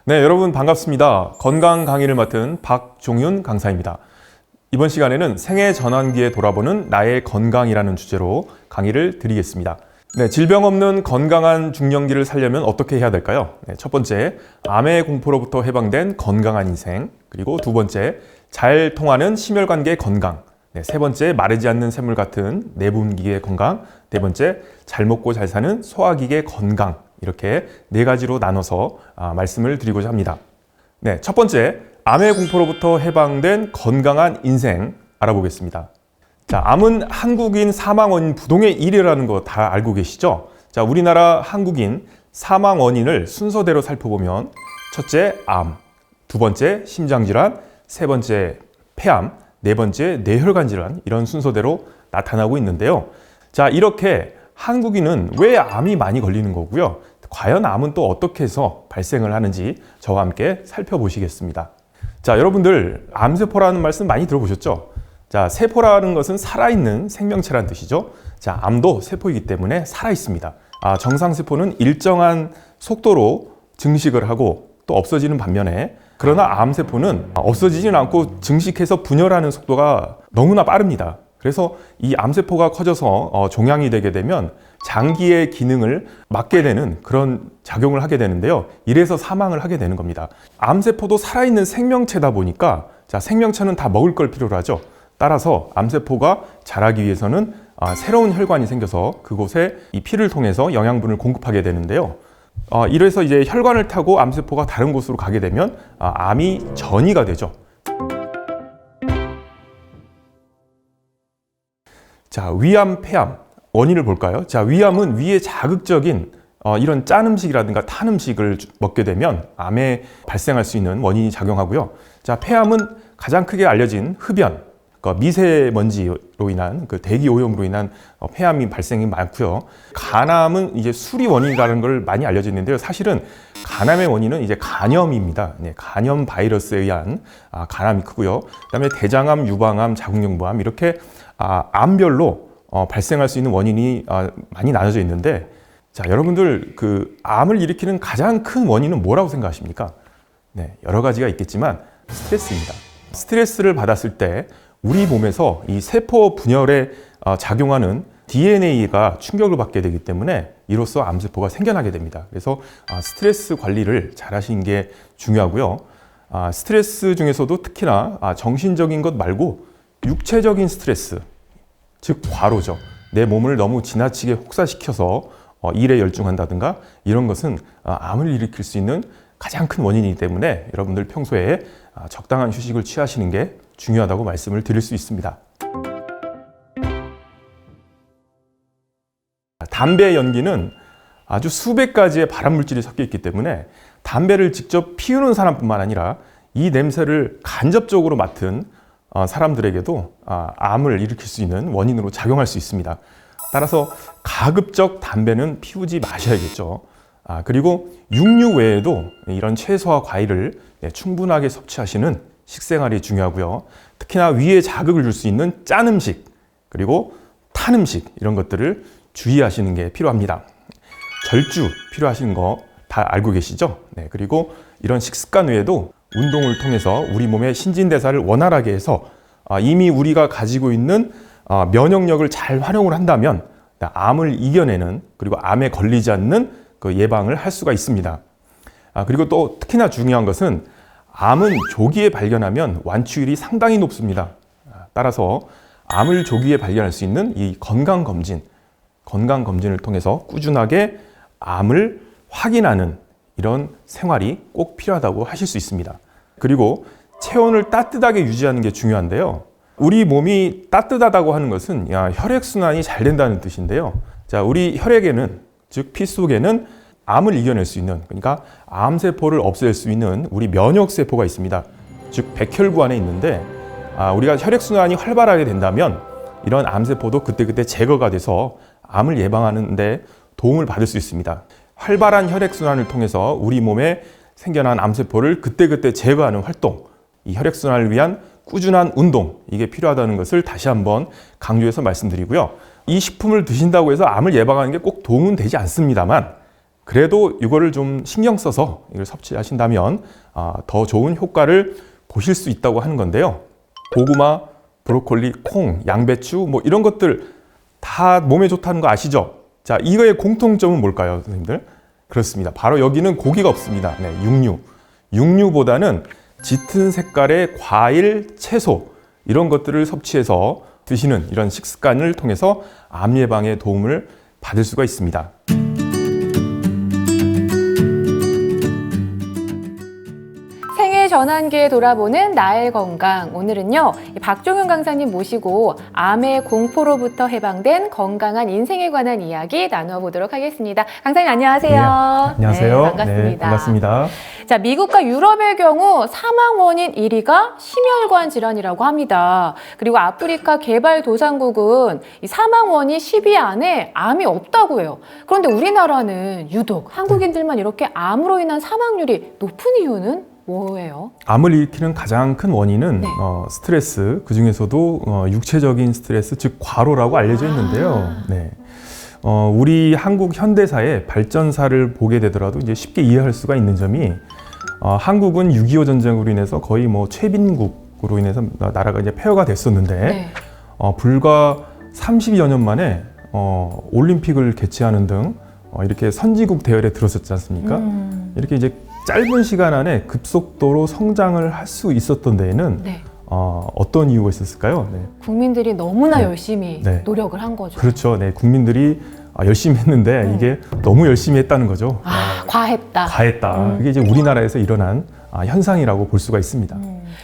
네, 여러분 반갑습니다. 건강 강의를 맡은 박종윤 강사입니다. 이번 시간에는 생애 전환기에 돌아보는 나의 건강이라는 주제로 강의를 드리겠습니다. 네, 질병 없는 건강한 중년기를 살려면 어떻게 해야 될까요? 네, 첫 번째, 암의 공포로부터 해방된 건강한 인생. 그리고 두 번째, 잘 통하는 심혈관계 건강. 네, 세 번째, 마르지 않는 샘물 같은 내분기의 건강. 네 번째, 잘 먹고 잘 사는 소화기계 건강. 이렇게 네 가지로 나눠서 말씀을 드리고자 합니다. 네, 첫 번째, 암의 공포로부터 해방된 건강한 인생 알아보겠습니다. 자, 암은 한국인 사망 원인 부동의 1위라는 거 다 알고 계시죠? 자, 우리나라 한국인 사망 원인을 순서대로 살펴보면 첫째, 암, 두 번째, 심장질환, 세 번째, 폐암, 네 번째, 뇌혈관 질환, 이런 순서대로 나타나고 있는데요. 자, 이렇게 한국인은 왜 암이 많이 걸리는 거고요? 과연 암은 또 어떻게 해서 발생을 하는지 저와 함께 살펴보시겠습니다. 자, 여러분들 암세포라는 말씀 많이 들어보셨죠? 자, 세포라는 것은 살아있는 생명체란 뜻이죠. 자, 암도 세포이기 때문에 살아있습니다. 정상세포는 일정한 속도로 증식을 하고 또 없어지는 반면에 그러나 암세포는 없어지지는 않고 증식해서 분열하는 속도가 너무나 빠릅니다. 그래서 이 암세포가 커져서 종양이 되게 되면 장기의 기능을 막게 되는 그런 작용을 하게 되는데요. 이래서 사망을 하게 되는 겁니다. 암세포도 살아있는 생명체다 보니까 자, 생명체는 다 먹을 걸 필요로 하죠. 따라서 암세포가 자라기 위해서는 새로운 혈관이 생겨서 그곳에 이 피를 통해서 영양분을 공급하게 되는데요. 이래서 이제 혈관을 타고 암세포가 다른 곳으로 가게 되면 암이 전이가 되죠. 자, 위암, 폐암 원인을 볼까요? 자, 위암은 위에 자극적인 이런 짠 음식이라든가 탄 음식을 먹게 되면 암에 발생할 수 있는 원인이 작용하고요. 자, 폐암은 가장 크게 알려진 흡연, 그러니까 미세먼지로 인한 그 대기 오염으로 인한 폐암이 발생이 많고요. 간암은 이제 술이 원인이라는 걸 많이 알려져 있는데요. 사실은 간암의 원인은 이제 간염입니다. 네, 간염 바이러스에 의한 간암이 크고요. 그다음에 대장암, 유방암, 자궁경부암 이렇게 암별로 발생할 수 있는 원인이 많이 나눠져 있는데, 자, 여러분들 그 암을 일으키는 가장 큰 원인은 뭐라고 생각하십니까? 네, 여러 가지가 있겠지만 스트레스입니다. 스트레스를 받았을 때 우리 몸에서 이 세포 분열에 작용하는 DNA가 충격을 받게 되기 때문에 이로써 암세포가 생겨나게 됩니다. 그래서 스트레스 관리를 잘 하시는 게 중요하고요. 스트레스 중에서도 특히나 정신적인 것 말고 육체적인 스트레스, 즉 과로죠. 내 몸을 너무 지나치게 혹사시켜서 일에 열중한다든가 이런 것은 암을 일으킬 수 있는 가장 큰 원인이기 때문에 여러분들 평소에 적당한 휴식을 취하시는 게 중요하다고 말씀을 드릴 수 있습니다. 담배 연기는 아주 수백 가지의 발암물질이 섞여 있기 때문에 담배를 직접 피우는 사람뿐만 아니라 이 냄새를 간접적으로 맡은 사람들에게도 암을 일으킬 수 있는 원인으로 작용할 수 있습니다. 따라서 가급적 담배는 피우지 마셔야겠죠. 그리고 육류 외에도 이런 채소와 과일을 충분하게 섭취하시는 식생활이 중요하고요. 특히나 위에 자극을 줄 수 있는 짠 음식, 그리고 탄 음식 이런 것들을 주의하시는 게 필요합니다. 절주 필요하신 거 다 알고 계시죠? 네, 그리고 이런 식습관 외에도 운동을 통해서 우리 몸의 신진대사를 원활하게 해서 이미 우리가 가지고 있는 면역력을 잘 활용을 한다면 암을 이겨내는, 그리고 암에 걸리지 않는 그 예방을 할 수가 있습니다. 그리고 또 특히나 중요한 것은 암은 조기에 발견하면 완치율이 상당히 높습니다. 따라서 암을 조기에 발견할 수 있는 이 건강검진을 통해서 꾸준하게 암을 확인하는 이런 생활이 꼭 필요하다고 하실 수 있습니다. 그리고 체온을 따뜻하게 유지하는 게 중요한데요. 우리 몸이 따뜻하다고 하는 것은 혈액순환이 잘 된다는 뜻인데요. 자, 우리 혈액에는, 즉 피 속에는 암을 이겨낼 수 있는, 그러니까 암세포를 없앨 수 있는 우리 면역세포가 있습니다. 즉 백혈구 안에 있는데 우리가 혈액순환이 활발하게 된다면 이런 암세포도 그때그때 제거가 돼서 암을 예방하는 데 도움을 받을 수 있습니다. 활발한 혈액순환을 통해서 우리 몸에 생겨난 암세포를 그때그때 제거하는 활동, 이 혈액순환을 위한 꾸준한 운동, 이게 필요하다는 것을 다시 한번 강조해서 말씀드리고요. 이 식품을 드신다고 해서 암을 예방하는 게 꼭 도움은 되지 않습니다만, 그래도 이거를 좀 신경 써서 이걸 섭취하신다면 더 좋은 효과를 보실 수 있다고 하는 건데요. 고구마, 브로콜리, 콩, 양배추 뭐 이런 것들 다 몸에 좋다는 거 아시죠? 자, 이거의 공통점은 뭘까요, 선생님들? 그렇습니다. 바로 여기는 고기가 없습니다. 네, 육류. 육류보다는 짙은 색깔의 과일, 채소 이런 것들을 섭취해서 드시는 이런 식습관을 통해서 암 예방에 도움을 받을 수가 있습니다. 생애 전환기에 돌아보는 나의 건강. 오늘은요, 박종윤 강사님 모시고 암의 공포로부터 해방된 건강한 인생에 관한 이야기 나눠보도록 하겠습니다. 강사님 안녕하세요. 네, 안녕하세요. 네, 반갑습니다. 네, 반갑습니다. 자, 미국과 유럽의 경우 사망 원인 1위가 심혈관 질환이라고 합니다. 그리고 아프리카 개발도상국은 이 사망 원인 10위 안에 암이 없다고 해요. 그런데 우리나라는 유독 한국인들만 이렇게 암으로 인한 사망률이 높은 이유는 뭐예요? 암을 일으키는 가장 큰 원인은 네. 스트레스, 그 중에서도 육체적인 스트레스, 즉 과로라고 알려져 있는데요. 네. 우리 한국 현대사의 발전사를 보게 되더라도 이제 쉽게 이해할 수가 있는 점이 한국은 6.25 전쟁으로 인해서 거의 뭐 최빈국으로 인해서 나라가 이제 폐허가 됐었는데 네. 불과 30여 년 만에 올림픽을 개최하는 등 이렇게 선진국 대열에 들었었지 않습니까? 이렇게 이제 짧은 시간 안에 급속도로 성장을 할 수 있었던 데에는 네. 어떤 이유가 있었을까요? 네. 국민들이 너무나 네. 열심히 네. 노력을 한 거죠. 그렇죠. 네, 국민들이 열심히 했는데 이게 너무 열심히 했다는 거죠. 과했다. 과했다. 그게 이제 우리나라에서 일어난 현상이라고 볼 수가 있습니다.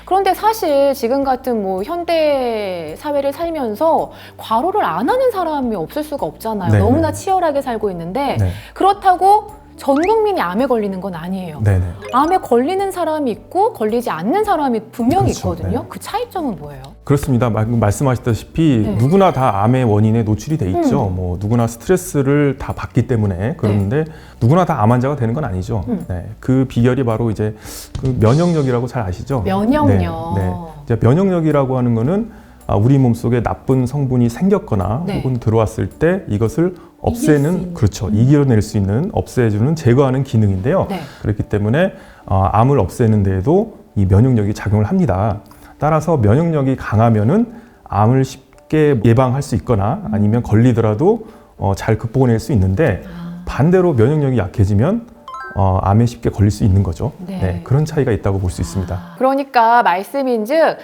그런데 사실 지금 같은 뭐 현대 사회를 살면서 과로를 안 하는 사람이 없을 수가 없잖아요. 네, 너무나 네. 치열하게 살고 있는데 네. 그렇다고 전 국민이 암에 걸리는 건 아니에요. 네네. 암에 걸리는 사람이 있고 걸리지 않는 사람이 분명히 그렇죠. 있거든요. 네. 그 차이점은 뭐예요? 그렇습니다. 말씀하셨다시피 네. 누구나 다 암의 원인에 노출이 돼 있죠. 뭐 누구나 스트레스를 다 받기 때문에 그러는데 누구나 다 암 환자가 되는 건 아니죠. 네. 그 비결이 바로 이제 그 면역력이라고 잘 아시죠? 면역력. 네. 이제 면역력이라고 하는 거는 우리 몸속에 나쁜 성분이 생겼거나 네. 혹은 들어왔을 때 이것을 이길 수 있는. 그렇죠. 이겨낼 수 있는, 없애주는, 제거하는 기능인데요. 네. 그렇기 때문에 암을 없애는 데에도 이 면역력이 작용을 합니다. 따라서 면역력이 강하면은 암을 쉽게 예방할 수 있거나 아니면 걸리더라도 잘 극복해낼 수 있는데 반대로 면역력이 약해지면 암에 쉽게 걸릴 수 있는 거죠. 네. 네, 그런 차이가 있다고 볼 수 있습니다. 그러니까 말씀인즉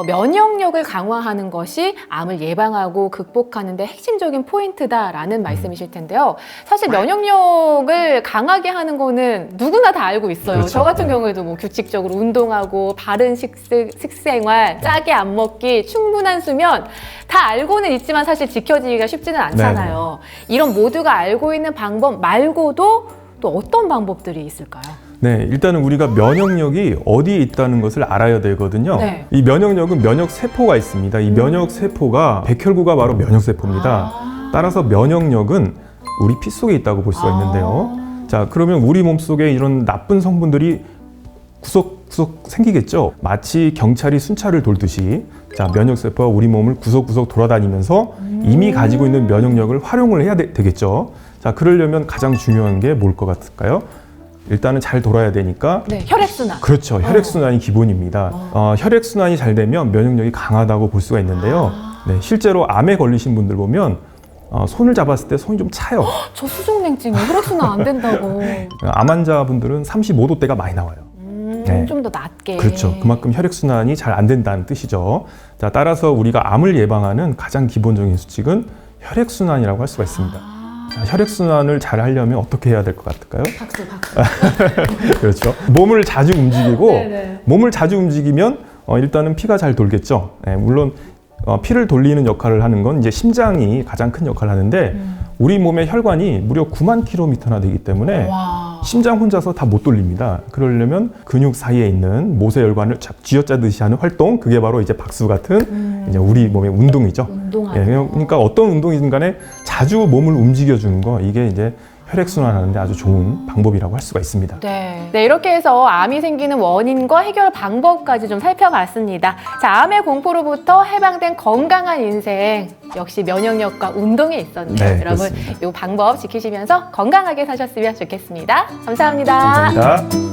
면역력을 강화하는 것이 암을 예방하고 극복하는 데 핵심적인 포인트다라는 말씀이실 텐데요. 사실 면역력을 강하게 하는 거는 누구나 다 알고 있어요. 그렇죠. 저 같은 네. 경우에도 뭐 규칙적으로 운동하고 바른 식생활, 짜게 안 먹기, 충분한 수면 다 알고는 있지만 사실 지켜지기가 쉽지는 않잖아요. 이런 모두가 알고 있는 방법 말고도 또 어떤 방법들이 있을까요? 네, 일단은 우리가 면역력이 어디에 있다는 것을 알아야 되거든요. 네. 이 면역력은 면역세포가 있습니다. 이 면역세포가 백혈구가 바로 면역세포입니다. 따라서 면역력은 우리 피 속에 있다고 볼 수가 있는데요. 자, 그러면 우리 몸속에 이런 나쁜 성분들이 구석구석 생기겠죠. 마치 경찰이 순찰을 돌듯이 자, 면역세포가 우리 몸을 구석구석 돌아다니면서 이미 가지고 있는 면역력을 활용을 해야 되겠죠. 자, 그러려면 가장 중요한 게 뭘 것 같을까요? 일단은 잘 돌아야 되니까 네, 혈액순환. 그렇죠. 혈액순환이 기본입니다. 혈액순환이 잘 되면 면역력이 강하다고 볼 수가 있는데요. 네, 실제로 암에 걸리신 분들 보면 손을 잡았을 때 손이 좀 차요. 저 수족냉증이 혈액순환 안 된다고. 암 환자분들은 35도대가 많이 나와요. 네. 좀 더 낮게. 그렇죠. 그만큼 혈액순환이 잘 안 된다는 뜻이죠. 자, 따라서 우리가 암을 예방하는 가장 기본적인 수칙은 혈액순환이라고 할 수가 있습니다. 자, 혈액순환을 잘 하려면 어떻게 해야 될 것 같을까요? 박수. 그렇죠. 몸을 자주 움직이고 네네. 몸을 자주 움직이면 일단은 피가 잘 돌겠죠. 네, 물론 피를 돌리는 역할을 하는 건 이제 심장이 가장 큰 역할을 하는데 우리 몸의 혈관이 무려 9만 킬로미터나 되기 때문에 와. 심장 혼자서 다 못 돌립니다. 그러려면 근육 사이에 있는 모세혈관을 쥐어짜듯이 하는 활동, 그게 바로 이제 박수 같은 이제 우리 몸의 운동이죠. 운동하는 예, 그러니까 어떤 운동이든 간에 자주 몸을 움직여주는 거, 이게 이제 혈액순환하는 데 아주 좋은 방법이라고 할 수가 있습니다. 네, 이렇게 해서 암이 생기는 원인과 해결 방법까지 좀 살펴봤습니다. 자, 암의 공포로부터 해방된 건강한 인생, 역시 면역력과 운동에 있었네요. 네, 여러분, 그렇습니다. 이 방법 지키시면서 건강하게 사셨으면 좋겠습니다. 감사합니다. 감사합니다.